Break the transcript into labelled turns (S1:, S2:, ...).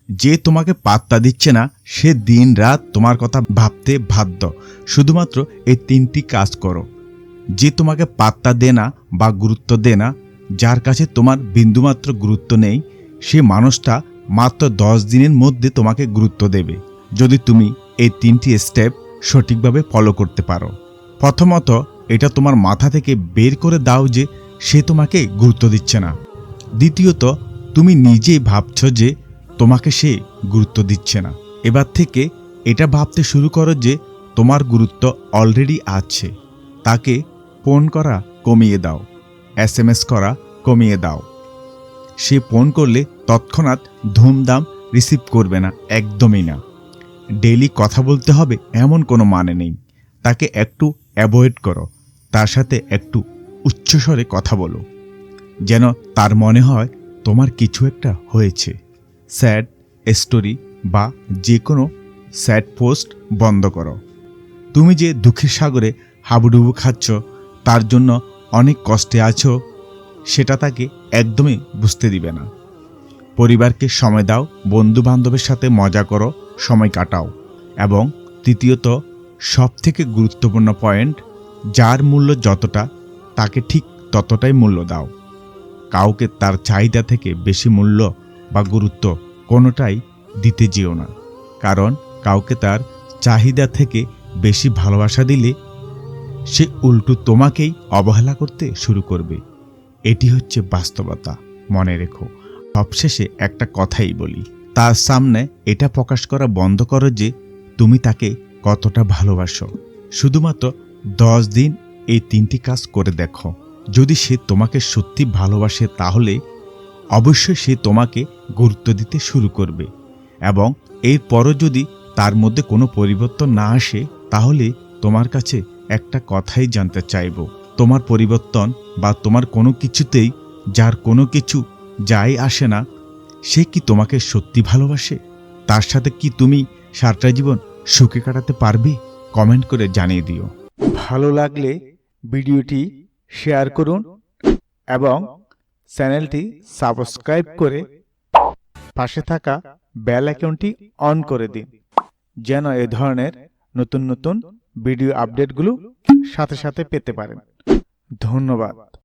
S1: যে তোমাকে পাত্তা দিচ্ছে না সে দিন রাত তোমার কথা ভাবতে বাধ্য। শুধুমাত্র এই 3টি কাজ করো। যে তোমাকে পাত্তা দেয় না বা গুরুত্ব দেয় না, যার কাছে তোমার বিন্দুমাত্র গুরুত্ব নেই, সে মানুষটা মাত্র 10 দিনের মধ্যে তোমাকে গুরুত্ব দেবে, যদি তুমি এই 3টি স্টেপ সঠিকভাবে ফলো করতে পারো। প্রথমত, এটা তোমার মাথা থেকে বের করে দাও যে সে তোমাকে গুরুত্ব দিচ্ছে না। দ্বিতীয়ত, তুমি নিজেই ভাবছ যে তোমাকে সে গুরুত্ব দিচ্ছে না। এবার থেকে এটা ভাবতে শুরু করো যে তোমার গুরুত্ব অলরেডি আছে। তাকে ফোন করা কমিয়ে দাও, SMS করা কমিয়ে দাও। সে ফোন করলে তৎক্ষণাৎ ধুমধাম রিসিভ করবে না, একদমই না। ডেইলি কথা বলতে হবে এমন কোনো মানে নেই। তাকে একটু অ্যাভয়েড করো, তার সাথে একটু উচ্চস্বরে কথা বলো, যেন তার মনে হয় তোমার কিছু একটা হয়েছে। স্যাড স্টোরি বা যে কোনো স্যাড পোস্ট বন্ধ করো। তুমি যে দুঃখের সাগরে হাবুডুবু খাচ্ছ, তার জন্য অনেক কষ্টে আছো, সেটা তাকে একদমই বুঝতে দিবে না। পরিবারকে সময় দাও, বন্ধু বান্ধবের সাথে মজা করো, সময় কাটাও। এবং তৃতীয়ত, সবথেকে গুরুত্বপূর্ণ পয়েন্ট, যার মূল্য যতটা তাকে ঠিক ততটাই মূল্য দাও। কাউকে তার চাহিদা থেকে বেশি মূল্য বা গুরুত্ব কোনোটাই দিতে যেও না, কারণ কাউকে তার চাহিদা থেকে বেশি ভালোবাসা দিলে সে উল্টো তোমাকেই অবহেলা করতে শুরু করবে। এটি হচ্ছে বাস্তবতা, মনে রেখো। সবশেষে একটা কথাই বলি, তার সামনে এটা প্রকাশ করা বন্ধ করো যে তুমি তাকে কতটা ভালোবাসো। শুধুমাত্র 10 দিন এই 3টি কাজ করে দেখো। যদি সে তোমাকে সত্যি ভালোবাসে তাহলে অবশ্যই সে তোমাকে গুরুত্ব দিতে শুরু করবে। এবং এরপরও যদি তার মধ্যে কোনো পরিবর্তন না আসে, তাহলে তোমার কাছে একটা কথাই জানতে চাইব, তোমার পরিবর্তন বা তোমার কোনো কিছুতেই যার কোনো কিছু যায় আসে না, সে কি তোমাকে সত্যি ভালোবাসে? তার সাথে কি তুমি সারাটা জীবন সুখে কাটাতে পারবে? কমেন্ট করে জানিয়ে দিও।
S2: ভালো লাগলে ভিডিওটি শেয়ার করুন এবং চ্যানেলটি সাবস্ক্রাইব করে পাশে থাকা বেল আইকনটি অন করে দিন, যেন এই ধরনের নতুন নতুন ভিডিও আপডেটগুলো সাথে সাথে পেতে পারেন। ধন্যবাদ।